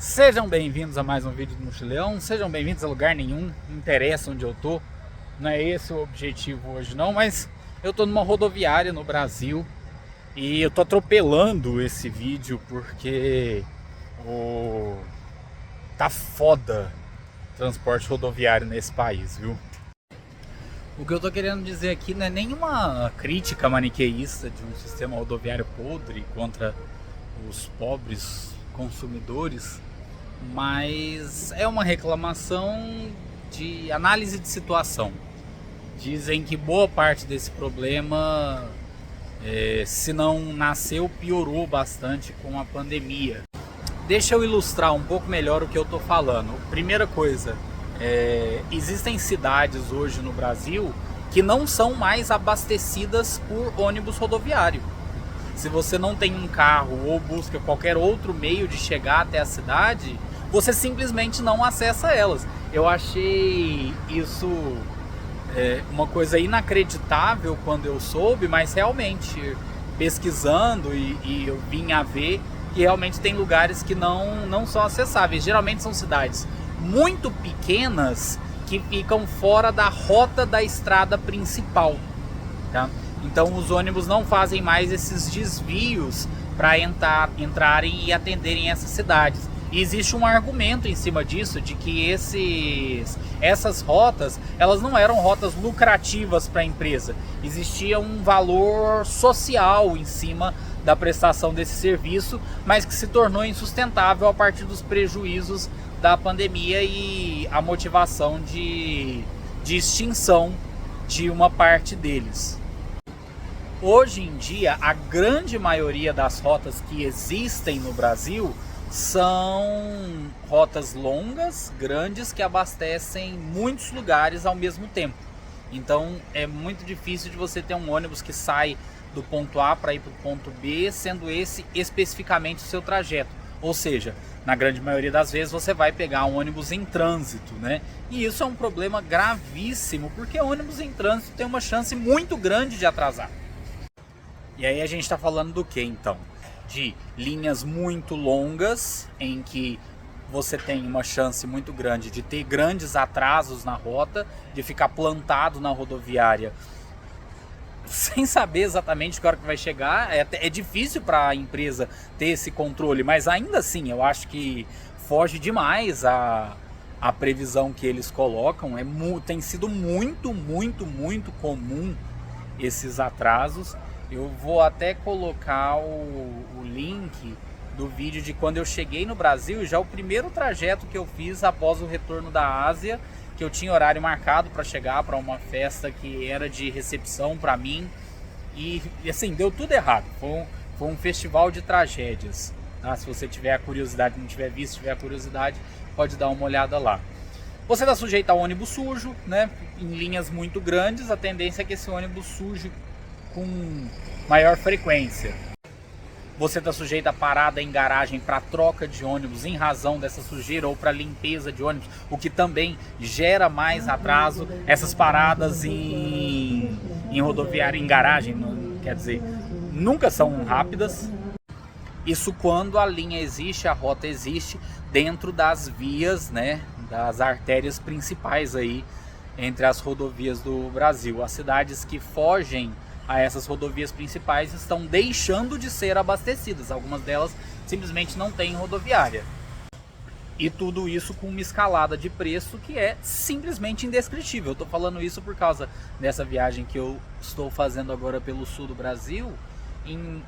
Sejam bem-vindos a mais um vídeo do Mochileão, sejam bem-vindos a lugar nenhum, não interessa onde eu tô, não é esse o objetivo hoje não, mas eu tô numa rodoviária no Brasil e eu tô atropelando esse vídeo porque tá foda o transporte rodoviário nesse país, viu? O que eu tô querendo dizer aqui não é nenhuma crítica maniqueísta de um sistema rodoviário podre contra os pobres consumidores, mas é uma reclamação de análise de situação. Dizem que boa parte desse problema, se não nasceu, piorou bastante com a pandemia. Deixa eu ilustrar um pouco melhor o que eu estou falando. Primeira coisa, existem cidades hoje no Brasil que não são mais abastecidas por ônibus rodoviário. Se você não tem um carro ou busca qualquer outro meio de chegar até a cidade, você simplesmente não acessa elas. Eu achei isso uma coisa inacreditável quando eu soube, mas realmente pesquisando e eu vim a ver que realmente tem lugares que não são acessáveis. Geralmente são cidades muito pequenas que ficam fora da rota da estrada principal, tá? Então os ônibus não fazem mais esses desvios para entrarem e atenderem essas cidades. E existe um argumento em cima disso, de que essas rotas, elas não eram rotas lucrativas para a empresa. Existia um valor social em cima da prestação desse serviço, mas que se tornou insustentável a partir dos prejuízos da pandemia e a motivação de extinção de uma parte deles. Hoje em dia, a grande maioria das rotas que existem no Brasil são rotas longas, grandes, que abastecem muitos lugares ao mesmo tempo. Então é muito difícil de você ter um ônibus que sai do ponto A para ir para o ponto B, sendo esse especificamente o seu trajeto. Ou seja, na grande maioria das vezes você vai pegar um ônibus em trânsito, né? E isso é um problema gravíssimo, porque ônibus em trânsito tem uma chance muito grande de atrasar. E aí a gente está falando do que então? De linhas muito longas, em que você tem uma chance muito grande de ter grandes atrasos na rota, de ficar plantado na rodoviária sem saber exatamente que hora que vai chegar. É difícil para a empresa ter esse controle, mas ainda assim eu acho que foge demais a previsão que eles colocam. Tem sido muito comum esses atrasos. Eu vou até colocar o link do vídeo de quando eu cheguei no Brasil, já o primeiro trajeto que eu fiz após o retorno da Ásia, que eu tinha horário marcado para chegar para uma festa que era de recepção para mim, e assim, deu tudo errado. Foi um festival de tragédias, tá? Se você tiver a curiosidade, não tiver visto, tiver a curiosidade, pode dar uma olhada lá. Você está sujeito a ônibus sujo, né? Em linhas muito grandes, a tendência é que esse ônibus suje com maior frequência. Você está sujeito a parada em garagem para troca de ônibus em razão dessa sujeira, ou para limpeza de ônibus, o que também gera mais atraso. Essas paradas em rodoviária, em garagem, quer dizer, nunca são rápidas. Isso quando a linha existe, a rota existe dentro das vias, né, das artérias principais aí entre as rodovias do Brasil. As cidades que fogem a essas rodovias principais estão deixando de ser abastecidas. Algumas delas simplesmente não têm rodoviária. E tudo isso com uma escalada de preço que é simplesmente indescritível. Eu estou falando isso por causa dessa viagem que eu estou fazendo agora pelo sul do Brasil.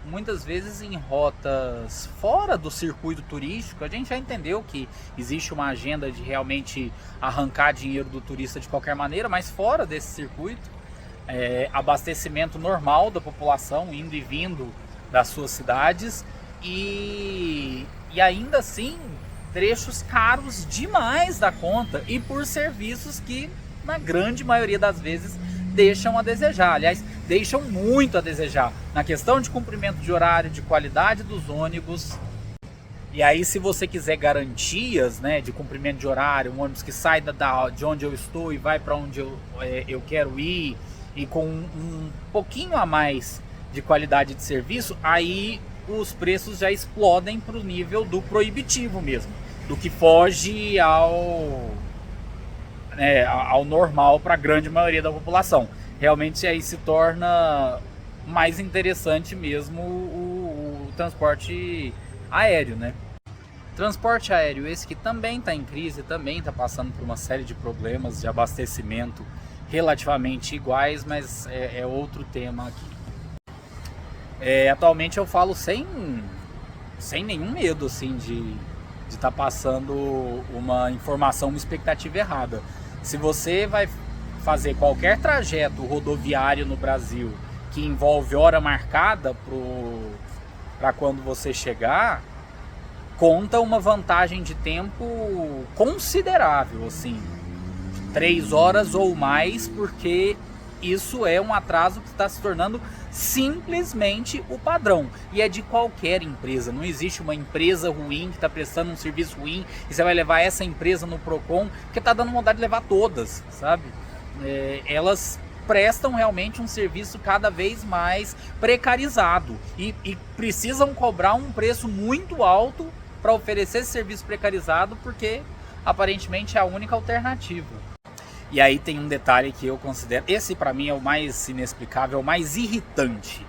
Muitas vezes em rotas fora do circuito turístico, a gente já entendeu que existe uma agenda de realmente arrancar dinheiro do turista de qualquer maneira, mas fora desse circuito, abastecimento normal da população indo e vindo das suas cidades, e ainda assim trechos caros demais da conta, e por serviços que na grande maioria das vezes deixam a desejar. Aliás, deixam muito a desejar na questão de cumprimento de horário, de qualidade dos ônibus. E aí, se você quiser garantias, né, de cumprimento de horário, um ônibus que sai de onde eu estou e vai para onde eu quero ir, e com um pouquinho a mais de qualidade de serviço, aí os preços já explodem para o nível do proibitivo mesmo. do que foge ao normal para a grande maioria da população. Realmente aí se torna mais interessante mesmo o transporte aéreo, né? Transporte aéreo esse que também está em crise, também está passando por uma série de problemas de abastecimento relativamente iguais, mas é outro tema aqui. Atualmente eu falo sem nenhum medo assim, de estar passando uma informação, uma expectativa errada. Se você vai fazer qualquer trajeto rodoviário no Brasil que envolve hora marcada para quando você chegar, conta uma vantagem de tempo considerável, assim, 3 horas ou mais, porque isso é um atraso que está se tornando simplesmente o padrão. E é de qualquer empresa. Não existe uma empresa ruim que está prestando um serviço ruim e você vai levar essa empresa no Procon, porque está dando vontade de levar todas, sabe? Elas prestam realmente um serviço cada vez mais precarizado e precisam cobrar um preço muito alto para oferecer esse serviço precarizado, porque aparentemente é a única alternativa. E aí tem um detalhe que eu considero, esse para mim é o mais inexplicável, o mais irritante,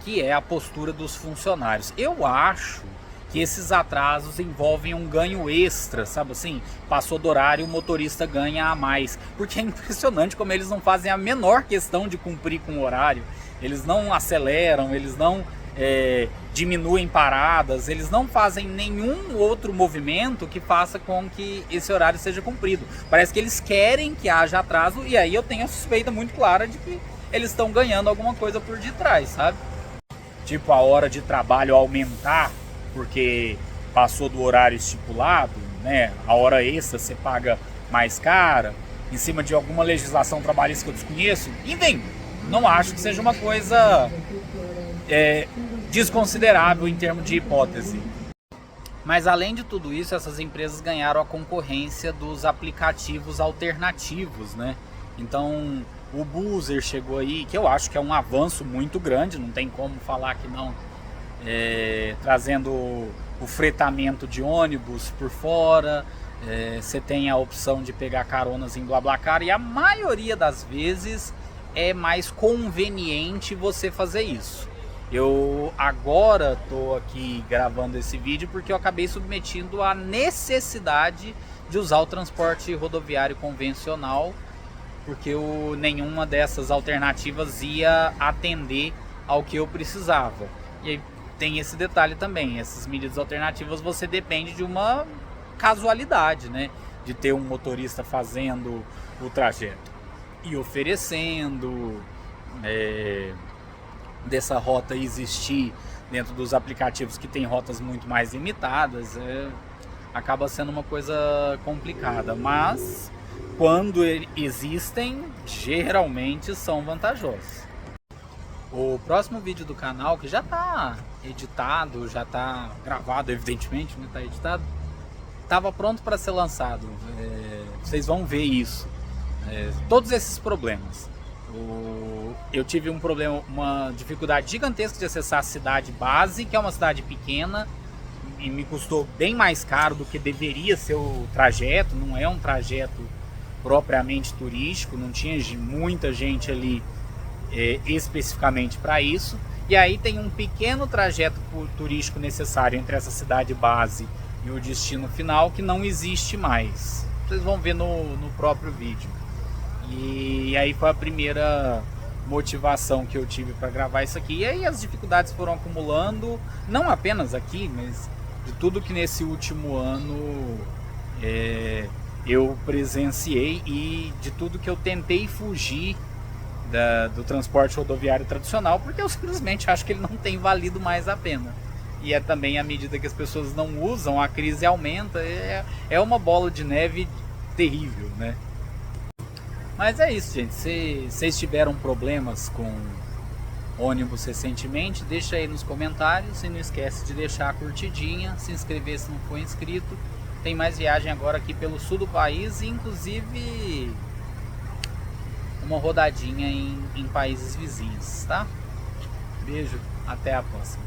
que é a postura dos funcionários. Eu acho que esses atrasos envolvem um ganho extra, sabe assim? Passou do horário, o motorista ganha a mais. Porque é impressionante como eles não fazem a menor questão de cumprir com o horário. Eles não aceleram, eles não diminuem paradas, eles não fazem nenhum outro movimento que faça com que esse horário seja cumprido. Parece que eles querem que haja atraso, e aí eu tenho a suspeita muito clara de que eles estão ganhando alguma coisa por detrás, sabe? Tipo a hora de trabalho aumentar porque passou do horário estipulado, né? A hora extra você paga mais cara, em cima de alguma legislação trabalhista que eu desconheço. Enfim, não acho que seja uma coisa desconsiderável em termos de hipótese. Mas além de tudo isso, essas empresas ganharam a concorrência dos aplicativos alternativos, né? Então o Boozer chegou aí, que eu acho que é um avanço muito grande, não tem como falar que não, trazendo o fretamento de ônibus por fora. Você tem a opção de pegar caronas em BlaBlaCar, e a maioria das vezes é mais conveniente você fazer isso. Eu agora estou aqui gravando esse vídeo porque eu acabei submetindo à necessidade de usar o transporte rodoviário convencional, porque nenhuma dessas alternativas ia atender ao que eu precisava. E aí tem esse detalhe também, essas medidas alternativas você depende de uma casualidade, né? De ter um motorista fazendo o trajeto e oferecendo, dessa rota existir dentro dos aplicativos que tem rotas muito mais limitadas, acaba sendo uma coisa complicada, mas quando existem, geralmente são vantajosos. O próximo vídeo do canal, que já está editado, já está gravado, evidentemente, não está editado, estava pronto para ser lançado. Vocês vão ver isso, todos esses problemas. Eu tive um problema, uma dificuldade gigantesca de acessar a cidade base, que é uma cidade pequena, e me custou bem mais caro do que deveria ser o trajeto. Não é um trajeto propriamente turístico, não tinha muita gente ali especificamente para isso. E aí tem um pequeno trajeto turístico necessário entre essa cidade base e o destino final que não existe mais. Vocês vão ver no próprio vídeo. E aí foi a primeira motivação que eu tive para gravar isso aqui. E aí as dificuldades foram acumulando, não apenas aqui, mas de tudo que nesse último ano eu presenciei, e de tudo que eu tentei fugir do transporte rodoviário tradicional, porque eu simplesmente acho que ele não tem valido mais a pena. E também à medida que as pessoas não usam, a crise aumenta, é uma bola de neve terrível, né? Mas é isso, gente. Se vocês tiveram problemas com ônibus recentemente, deixa aí nos comentários. E não esquece de deixar a curtidinha, se inscrever se não for inscrito. Tem mais viagem agora aqui pelo sul do país, e inclusive uma rodadinha em países vizinhos, tá? Beijo, até a próxima.